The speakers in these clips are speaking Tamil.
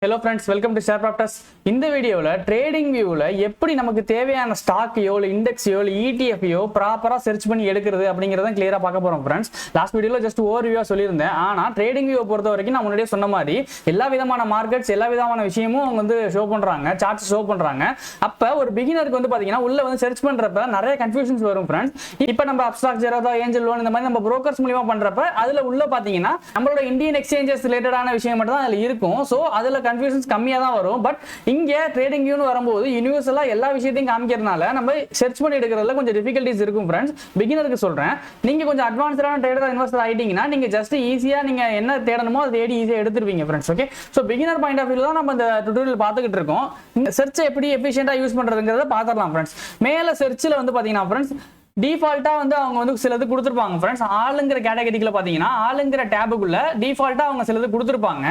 Hello friends, welcome to SHARE PROFTERS. இந்த வீடியோல TradingView-ல எப்படி நமக்கு தேவையான ஸ்டாக்கையோ இல்ல இண்டெக்ஸையோ இல்ல ETF-யோ ப்ராப்பரா சர்ச் பண்ணி எடுக்கிறது அப்படிங்கறத கிளியரா பார்க்க போறோம் friends. லாஸ்ட் வீடியோல ஜஸ்ட் ஓவர்வியூவா சொல்லியிருந்தேன். ஆனா TradingView பொறுத்த வரைக்கும் நான் முன்னாடியே சொன்ன மாதிரி எல்லா விதமான மார்க்கெட்ஸ் எல்லா விதமான விஷயமும் அவங்க வந்து ஷோ பண்றாங்க, சார்ட்ஸ் ஷோ பண்றாங்க. அப்ப ஒரு பிகினருக்கு வந்து பாத்தீங்கன்னா உள்ள வந்து சர்ச் பண்றப்ப நிறைய கன்ஃபியூஷன்ஸ் வரும் friends. இப்போ நம்ம Upstox, Angel Loan இந்த மாதிரி நம்ம brokers மூலமா பண்றப்ப அதுல உள்ள பாத்தீங்கன்னா நம்மளோட இந்தியன் எக்ஸ்சேஞ்சஸ் ரிலேட்டடான விஷயம் மட்டும் தான் அதுல இருக்கும். சோ அதுல கன்ஃபியூஷன்ஸ் கம்மியா தான் வரும். பட் இங்க TradingView-னு வரும்போது யூனிவர்சலா எல்லா விஷயத்தையும் காமிக்கிறதுனால நம்ம சர்ச் பண்ணி எடுக்கிறதுல கொஞ்சம் டிஃபிகல்ட்டிஸ் இருக்கும் फ्रेंड्स. பிகினருக்கு சொல்றேன், நீங்க கொஞ்சம் அட்வான்ஸ்டான ட்ரேடரா இன்வெஸ்டர் ஆயிட்டீங்கன்னா நீங்க ஜஸ்ட் ஈஸியா நீங்க என்ன தேடணுமோ அதை தேடி ஈஸியா எடுத்துருவீங்க friends. Okay, so beginner point of வியூல தான் நம்ம இந்த டுட்டோரியல் பார்த்துக்கிட்டு இருக்கோம். இந்த சர்ச்சை எப்படி எஃபிஷியன்ட்டா யூஸ் பண்றதுங்கறத பார்த்துடலாம் फ्रेंड्स. மேல சர்ச்ல வந்து பாத்தீங்கன்னா फ्रेंड्स டிஃபால்ட்டா வந்து அவங்க வந்து சிலது கொடுத்திருப்பாங்க फ्रेंड्स. ஆளுங்கற கேட்டகரிக்குள்ள பாத்தீங்கன்னா ஆளுங்கற டேபுக்குள்ள டிஃபால்ட்டா அவங்க சிலது கொடுத்திருப்பாங்க.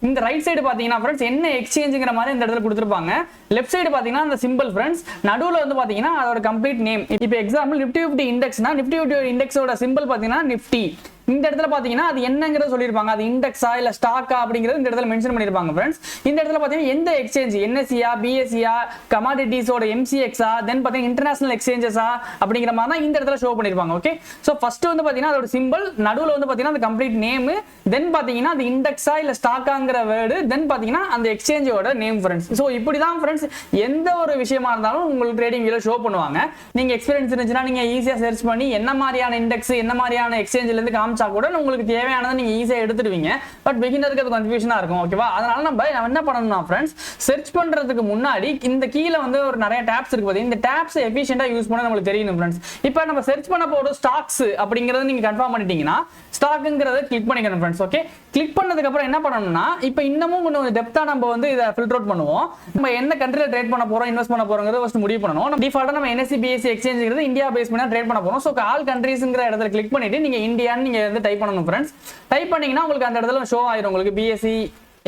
இந்த ரைட் சைடு பாத்தீங்கன்னா फ्रेंड्स என்ன எக்ஸ்சேஞ்ச்ங்கற மாதிரி இந்த இடத்துல கொடுத்திருப்பாங்க. லெஃப்ட் சைடு பாத்தீங்கன்னா அந்த சிம்பிள் फ्रेंड्स. நடுவுல வந்து பாத்தீங்கன்னா அதோட கம்ப்ளீட் நேம். இப்போ எக்ஸாம்பிள் நிஃப்டி 50 இண்டெக்ஸ்னா நிஃப்டி 50 இண்டெக்ஸோட சிம்பிள் பாத்தீங்கன்னா நிஃப்டி. இந்த இடத்துல பாத்தீங்கன்னா அது என்னங்கறது சொல்லிருப்பாங்க. அது இண்டெக்ஸா இல்ல ஸ்டாக்கா அப்படிங்கறது இந்த இடத்துல மென்ஷன் பண்ணிருப்பாங்க फ्रेंड्स. இந்த இடத்துல பாத்தீங்கன்னா எந்த எக்ஸ்சேஞ்ச், NSE-யா, BSE-யா, கமாடிட்டிஸோட MCX-ஆ, தென் பாத்தீங்கன்னா இன்டர்நேஷனல் எக்ஸ்சேஞ்சஸா அப்படிங்கற மாதிரி தான் இந்த இடத்துல ஷோ பண்ணிருப்பாங்க. ஓகே, சோ ஃபர்ஸ்ட் வந்து பாத்தீங்கன்னா அதோட சிம்பிள், நடுவுல வந்து பாத்தீங்கன்னா அந்த கம்ப்ளீட் நேம், தென் பாத்தீங்கன்னா அது இண்டெக்ஸா இல்ல ஸ்டாக்காங்கற வேர்ட், தென் பாத்தீங்கன்னா அந்த எக்ஸ்சேஞ்சோட நேம் फ्रेंड्स. சோ இப்படி தான் फ्रेंड्स எந்த ஒரு விஷயமா இருந்தாலும் உங்களுக்கு TradingView-ல ஷோ பண்ணுவாங்க. நீங்க எக்ஸ்பீரியன்ஸ் இருந்துச்சுனா நீங்க ஈஸியா சர்ச் பண்ணி என்ன மாதிரியான இண்டெக்ஸ் என்ன மாதிரியான எக்ஸ்சேஞ்சில இருந்து கூட உங்களுக்கு தேவையானதை நீங்க ஈஸியா எடுத்துடுவீங்க. பட் பிகினருக்கு அது கன்ஃபியூஷனா இருக்கும். ஓகேவா, அதனால நம்ம என்ன பண்ணணும்னா फ्रेंड्स, சர்ச் பண்றதுக்கு முன்னாடி இந்த கீழ வந்து ஒரு நிறைய டாப்ஸ் இருக்கு பாத்தீங்க. இந்த டாப்ஸ் எஃபிஷியன்ட்டா யூஸ் பண்ண நமக்கு தெரியணும் फ्रेंड्स. இப்போ நம்ம சர்ச் பண்ண போற ஸ்டாக்ஸ் அப்படிங்கறத நீங்க கன்ஃபார்ம் பண்ணிட்டீங்கன்னா ஸ்டாக்ங்கறத கிளிக் பண்ணிக்கணும் फ्रेंड्स. ஓகே, கிளிக் பண்ணதுக்கு அப்புறம் என்ன பண்ணணும்னா இப்போ இன்னமும் கொஞ்சம் டெப்தா நம்ம வந்து இத ஃபில்டர் அவுட் பண்ணுவோம். நம்ம என்ன கண்ட்ரில ட்ரேட் பண்ண போறோம், இன்வெஸ்ட் பண்ண போறோம்ங்கறத ஃபர்ஸ்ட் முடிவு பண்ணனும். நம்ம டிஃபால்ட்டா நம்ம NSE BSE எக்ஸ்சேஞ்ச்ங்கறது இந்தியா பேஸ் பண்ணி ட்ரேட் பண்ண போறோம். சோ ஆல் கண்ட்ரீஸ்ங்கற இடத்துல கிளிக் பண்ணிட்டு நீங்க இந்தியான்னு நீங்க வந்து டைப் பண்ணனும் फ्रेंड्स. டைப் பண்ணீங்கன்னா உங்களுக்கு அந்த இடத்துல ஷோ ஆயிரும். உங்களுக்கு BSE,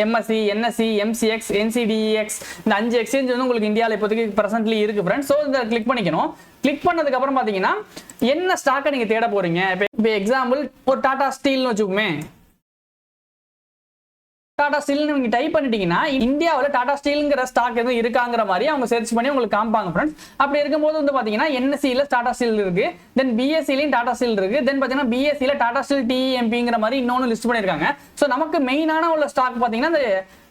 MSE, NSE, MCX, NCDEX இந்த 5 எக்ஸ்சேஞ்ச் வந்து உங்களுக்கு இந்தியால இப்போதைக்கு பிரசன்ட்லி இருக்கு फ्रेंड्स. சோ இத கிளிக் பண்ணிக்கணும். கிளிக் பண்ணதுக்கு அப்புறம் பாத்தீங்கன்னா என்ன ஸ்டாக்க நீங்க தேட போறீங்க. இப்போ எக்ஸாம்பிள் ஒரு டாடா ஸ்டீல்னு வெச்சுக்குமே. டாடா ஸ்டீல் நீங்க டைப் பண்ணிட்டீங்கன்னா இந்தியாவுல டாடா ஸ்டீல்ங்கற ஸ்டாக் எதுவும் இருக்காங்கற மாதிரி அவங்க சர்ச் பண்ணி உங்களுக்கு காமிப்பாங்க फ्रेंड्स. அப்படி இருக்கும்போது வந்து பாத்தீங்கன்னா NSE-ல டாடா ஸ்டீல் இருக்கு, தென் BSE-லயும் டாடா ஸ்டீல் இருக்கு, தென் பாத்தீங்கன்னா BSE-ல டாடா ஸ்டீல் TEMPங்கற மாதிரி இன்னொன்னு லிஸ்ட் பண்ணிருக்காங்க. சோ நமக்கு மெயினான உள்ள ஸ்டாக் பாத்தீங்கன்னா இந்த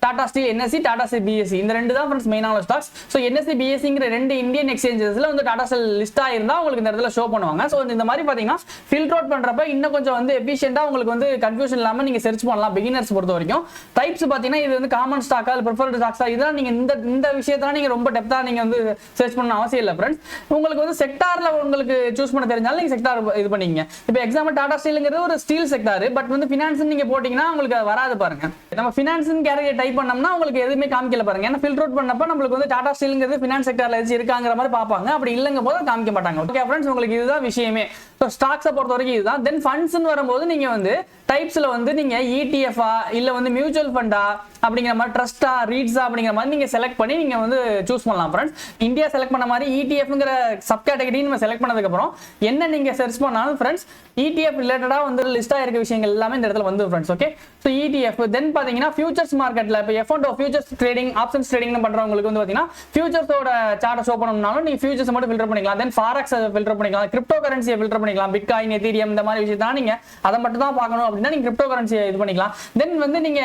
Tata steel, NSE, Tata steel, BSE இந்த ரெண்டு தான் फ्रेंड्स மெயினான ஸ்டாக்ஸ். சோ NSE, BSEங்கற ரெண்டு இந்தியன் எக்ஸ்சேஞ்சஸ்ல வந்து டாடா ஸ்டீல் லிஸ்ட் ஆயிருந்தா உங்களுக்கு இந்த இடத்துல ஷோ பண்ணுவாங்க. சோ இந்த மாதிரி பாத்தீங்கன்னா ஃபில்டர் அவுட் பண்றப்ப இன்னும் கொஞ்சம் வந்து எஃபிஷியன்ட்டா உங்களுக்கு வந்து கன்ஃபியூஷன் இல்லாம நீங்க சர்ச் பண்ணலாம் பிகினர்ஸ் பொறுத்த வரைக்கும். டைப்ஸ் பாத்தீங்கன்னா இது வந்து காமன் ஸ்டாக்கா இல்ல பிரெஃபர்ட் ஸ்டாக்ஸா, இதெல்லாம் நீங்க இந்த விஷயத்தை நீங்க ரொம்ப டெப்தா நீங்க வந்து சர்ச் பண்ண அவசியம் இல்ல फ्रेंड्स. உங்களுக்கு வந்து செக்டார்ல உங்களுக்கு சூஸ் பண்ண தெரிஞ்சாலும் நீங்க செக்டார் இது பண்ணீங்க. இப்போ எக்ஸாம்பிள் டாடா ஸ்டீல்ங்கிறது ஒரு ஸ்டீல் செக்டார், பட் வந்து ஃபினான்ஸ் நீங்க போட்டீங்கன்னா உங்களுக்கு வராது பாருங்க. நம்ம ஃபினான்ஸ் கேட்டகரி டைப் பண்ணோம்னா உங்களுக்கு எதுவுமே காமிக்கல பாருங்க. ஏன்னா ஃபில்டர் அவுட் பண்ணப்ப நமக்கு வந்து டாடா ஸ்டீல்ங்கிறது ஃபினான்ஸ் செக்டார்ல ஏதாவது இருக்காங்கற மாதிரி பாப்பாங்க. அப்படி இல்லங்க போது காமிக்க மாட்டாங்க. ஓகே फ्रेंड्स, உங்களுக்கு இதுதான் விஷயமே. சோ ஸ்டாக்ஸை பொறுத்த வரைக்கும் இதுதான். தென் ஃபண்ட்ஸ்னு வரும்போது நீங்க வந்து டைப்ஸ்ல வந்து நீங்க ETF-ஆ இல்ல வந்து மியூச்சுவல் ஃபண்டா அப்படிங்கிற மாதிரி, ட்ரஸ்டா, ரீட்ஸா அப்படிங்கிற மாதிரி நீங்க செலக்ட் பண்ணி நீங்க வந்து சூஸ் பண்ணலாம் फ्रेंड्स. இந்தியா செலக்ட் பண்ண மாதிரி ETF-ங்கற சப் கேட்டகரி நம்ம செலக்ட் பண்ணதுக்கு அப்புறம் என்ன நீங்க சர்ச் பண்ணாலும் फ्रेंड्स ETF ரிலேட்டடா வந்து லிஸ்டா இருக்க விஷயங்கள் எல்லாமே இந்த இடத்துல வந்து फ्रेंड्स. ஓகே, சோ ETF தென் பாத்தீங்கன்னா ஃபியூச்சர்ஸ் மார்க்கெட்ல இப்போ F&O features trading, options trading பண்றவங்களுக்கு வந்து பாத்தீங்கன்னா ஃபியூச்சர்ஸோட சார்ட் ஷோ பண்ணனும்னாலும் நீங்க ஃபியூச்சர்ஸ் மட்டும் ஃபில்டர் பண்ணிக்கலாம். தென் ஃபாரெக்ஸ் ஃபில்டர் பண்ணிக்கலாம், கிரிப்டோ கரன்சியை ஃபில்டர் பண்ணிக்கலாம், பிட்காயின், எதீரியம் இந்த மாதிரி விஷயத்தை நீங்க அதை மட்டும் தான் பார்க்கணும் அப்படின்னா நீங்க கிரிப்டோ கரன்சியை இது பண்ணிக்கலாம். தென் வந்து நீங்க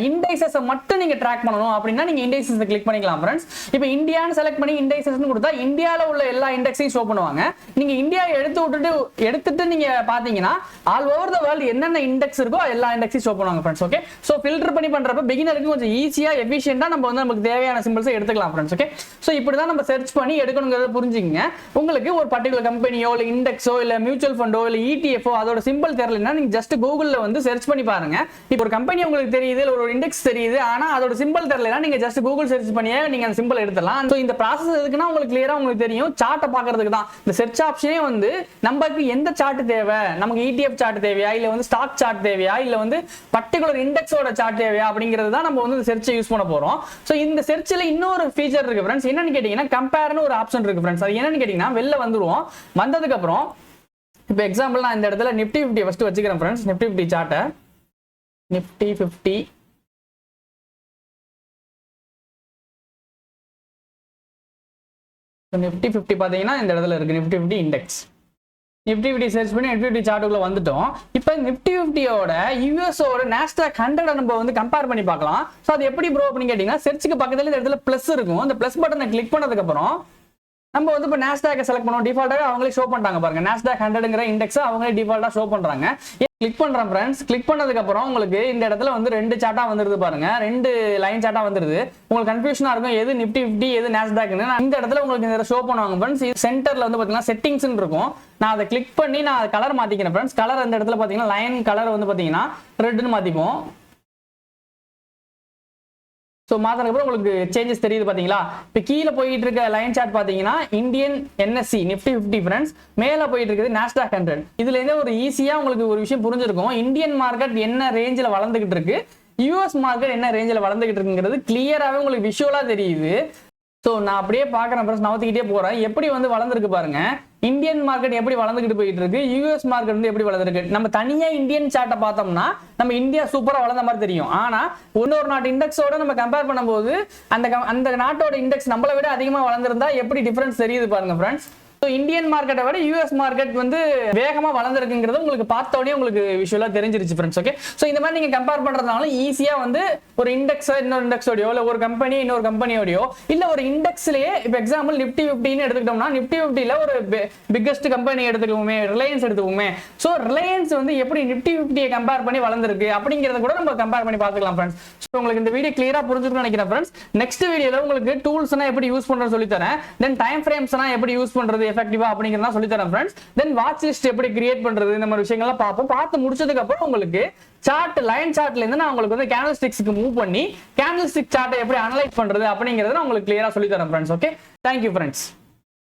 இண்டைசஸ் மட்டும் நீங்க ட்ராக் பண்ணணும் அப்படின்னா நீங்க இண்டைசஸ் கிளிக் பண்ணிக்கலாம் फ्रेंड्स. இப்போ இந்தியான்னு செலக்ட் பண்ணி இண்டைசஸ்னு கொடுத்தா இந்தியால உள்ள எல்லா இண்டெக்ஸையும் ஷோ பண்ணுவாங்க. நீங்க இந்தியா எடுத்துட்டு நீங்க பாத்தீங்கன்னா ஆல் ஓவர் தி வேர்ல்ட் என்னென்ன இண்டெக்ஸ் இருக்கோ எல்லா இண்டெக்ஸையும் ஷோ பண்ணுவாங்க फ्रेंड्स. ஓகே, சோ ஃபில்டர் பண்ணி பண்றப்ப பிகினருக்கு கொஞ்சம் ஈஸியா எஃபிஷியன்ட்டா நம்ம வந்து நமக்கு தேவையான சிம்பிள்ஸ் எடுத்துக்கலாம் फ्रेंड्स. ஓகே, சோ இப்படி தான் நம்ம சர்ச் பண்ணி எடுக்கணும்ங்கறத புரிஞ்சுக்கங்க. உங்களுக்கு ஒரு பர்టిక్యులர் கம்பெனியோ இல்ல இண்டெக்ஸோ இல்ல மியூச்சுவல் ஃபண்டோ இல்ல ETF-ஓ அதோட சிம்பிள் தெரியலனா நீங்க ஜஸ்ட் கூகுள்ல வந்து சர்ச் பண்ணி பாருங்க. இப்போ ஒரு கம்பெனி உங்களுக்கு தெரியுது, இல்ல ஒரு இண்டெக்ஸ் தெரியுது, ஆனா அதோட சிம்பிள் தெரியலனா நீங்க ஜஸ்ட் கூகுள் சர்ச் பண்ணியே நீங்க அந்த சிம்பிள் எடுத்துடலாம். சோ இந்த process எதுக்குன்னா உங்களுக்கு கிளியரா உங்களுக்கு தெரியும், சார்ட்டை பார்க்கிறதுக்கு தான். இந்த சர்ச் ஆப்ஷனே வந்து நமக்கு எந்த சார்ட் தேவை, நமக்கு ETF சார்ட் தேவையா இல்ல வந்து ஸ்டாக் சார்ட் தேவையா இல்ல வந்து பர்టిక్యులர் இண்டெக்ஸோட சார்ட் தேவையா அப்படிங்கிறது தான் நம்ம வந்து சர்ச் யூஸ் பண்ண போறோம். சோ இந்த சர்ச்ல இன்னொரு ஃபீச்சர் இருக்கு फ्रेंड्स. என்னன்னு கேட்டீங்கன்னா கம்பேர்னு ஒரு ஆப்ஷன் இருக்கு फ्रेंड्स. அது என்னன்னு கேட்டீங்கன்னா வெளில வந்துருவோம். வந்ததுக்கு அப்புறம் இப்போ எக்ஸாம்பிள் நான் இந்த இடத்துல நிஃப்டி 50 ஃபர்ஸ்ட் வச்சுக்கிறேன் फ्रेंड्स. நிஃப்டி 50 சார்ட்டை நிஃப்டி 50 நிஃப்டி 50 பாத்தீங்கன்னா இந்த இடத்துல இருக்கு நிஃப்டி 50 இண்டெக்ஸ். நிஃப்டி 50 சர்ச் பண்ணி நிஃப்டி 50 சார்ட்டுக்குள்ள வந்துட்டோம். இப்போ நிஃப்டி 50யோட யூஎஸோட நாஸ்டாக் 100 நம்ம வந்து கம்பேர் பண்ணி பார்க்கலாம். ஸோ அது எப்படி ப்ரோ அப்படின்னு கேட்டீங்கன்னா சர்ச்சுக்கு பக்கத்துல இந்த இடத்துல பிளஸ் இருக்கும். அந்த பிளஸ் பட்டனை கிளிக் பண்ணதுக்கு அப்புறம் நம்ம வந்து இப்போ நாஸ்டாக் செலக்ட் பண்ணுவோம். டிஃபால்ட்டாக அவங்களே ஷோ பண்ணிட்டாங்க பாருங்க. நாஸ்டாக் 100ங்கிற இண்டெக்ஸ் அவங்களே டிஃபால்ட்டா ஷோ பண்றாங்க. கிளிக் பண்றேன் ஃப்ரெண்ட்ஸ். கிளிக் பண்ணதுக்கு அப்புறம் உங்களுக்கு இந்த இடத்துல வந்து 2 சார்ட்டா வந்துருது பாருங்க. 2 லைன் சார்ட்டா வந்துருது. உங்களுக்கு கன்ஃபியூஷனா இருக்கும் எது நிஃப்டி 50 எது நாஸ்டாக்னு. இந்த இடத்துல உங்களுக்கு இந்த ஷோ பண்ணுவாங்க ஃப்ரெண்ட்ஸ். சென்டர்ல வந்து பாத்தீங்கன்னா செட்டிங்ஸ்னு இருக்கும். நான் அதை கிளிக் பண்ணி நான் கலர் மாத்திக்கிறேன் ஃப்ரெண்ட்ஸ். கலர் இந்த இடத்துல பாத்தீங்கன்னா லைன் கலர் வந்து பாத்தீங்கன்னா ரெட்னு மாத்திப்போம். ஸோ மாத்தினதுக்கப்புறம் உங்களுக்கு சேஞ்சஸ் தெரியுது பார்த்தீங்களா. இப்போ கீழே போயிட்டு இருக்க லைன் சார்ட் பார்த்தீங்கன்னா இந்தியன் என்எஸ்சி நிஃப்டி 50 ஃப்ரெண்ட்ஸ். மேலே போயிட்டு இருக்குது நாஸ்டாக் 100. இதுல இருந்து ஒரு ஈஸியாக உங்களுக்கு ஒரு விஷயம் புரிஞ்சிருக்கும். இந்தியன் மார்க்கெட் என்ன ரேஞ்சில் வளர்ந்துகிட்டு இருக்கு, யூஎஸ் மார்க்கெட் என்ன ரேஞ்சில் வளர்ந்துகிட்டு இருக்குங்கிறது கிளியராகவே உங்களுக்கு விஷுவலா தெரியுது. ஸோ நான் அப்படியே பார்க்குறேன் ஃப்ரெண்ட்ஸ், நவத்திக்கிட்டே போகிறேன். எப்படி வந்து வளர்ந்துருக்கு பாருங்க. இந்தியன் மார்க்கெட் எப்படி வளர்ந்துகிட்டு போயிட்டு இருக்கு, யூஎஸ் மார்க்கெட் வந்து எப்படி வளர்ந்துருக்கு. நம்ம தனியா இந்தியன் சார்ட்டை பார்த்தோம்னா நம்ம இந்தியா சூப்பரா வளர்ந்த மாதிரி தெரியும். ஆனா இன்னொரு நாட்டு இண்டெக்ஸோட நம்ம கம்பேர் பண்ணும்போது அந்த நாட்டோட இண்டெக்ஸ் நம்மளை விட அதிகமா வளர்ந்துருந்தா எப்படி டிஃபரன்ஸ் தெரியுது பாருங்க ஃப்ரெண்ட்ஸ். ஸோ இந்தியன் மார்க்கெட்டை விட யூஎஸ் மார்க்கெட் வந்து வேகமா வளர்ந்துருக்குங்கிறது உங்களுக்கு பார்த்த உடனே உங்களுக்கு விஷுவலா தெரிஞ்சிருச்சு ஃப்ரெண்ட்ஸ். ஓகே, ஸோ இந்த மாதிரி நீங்க கம்பேர் பண்றதுனால ஈஸியா வந்து ஒரு இண்டெக்ஸ் இன்னொரு இண்டெக்ஸோடையோ இல்லை ஒரு கம்பெனி இன்னொரு கம்பெனியோடையோ இல்லை ஒரு இண்டெக்ஸ்லயே இப்போ எக்ஸாம்பிள் நிஃப்டி 50ன்னு எடுத்துக்கிட்டோம்னா நிஃப்டி 50ல ஒரு பிக்கஸ்ட் கம்பெனி எடுத்துக்குவோமே, ரிலையன்ஸ் எடுத்துக்குவோமே. ஸோ ரிலையன்ஸ் வந்து எப்படி நிஃப்டி 50யை கம்பேர் பண்ணி வளர்ந்துருக்கு அப்படிங்கிறத கூட நம்ம கம்பேர் பண்ணி பார்த்துக்கலாம் ஃப்ரெண்ட்ஸ். ஸோ உங்களுக்கு இந்த வீடியோ கிளியரா புரிஞ்சுக்கணும்னு நினைக்கிறேன் ஃப்ரெண்ட்ஸ். நெக்ஸ்ட் வீடியோல உங்களுக்கு டூல்ஸ்னா எப்படி யூஸ் பண்றது சொல்லி தரேன். தென் டைம் ஃப்ரேம்ஸ்னா எப்படி யூஸ் பண்றது எஃபெக்டிவா அப்படிங்கறத சொல்லி தரேன் ஃப்ரெண்ட்ஸ். தென் வாட்ச் லிஸ்ட் எப்படி கிரியேட் பண்றது இந்த மாதிரி விஷயங்கள்லாம் பார்ப்போம். பார்த்து முடிச்சதுக்கு அப்புறம் உங்களுக்கு சார்ட் லைன் சார்ட்ல இருந்து நான் உங்களுக்கு வந்து கேண்டில் ஸ்டிக்ஸ்க்கு மூவ் பண்ணி கேண்டில் ஸ்டிக் சார்ட்டை எப்படி அனலைஸ் பண்றது அப்படிங்கறத நான் உங்களுக்கு கிளியரா சொல்லி தரேன் ஃப்ரெண்ட்ஸ். Okay, thank you friends.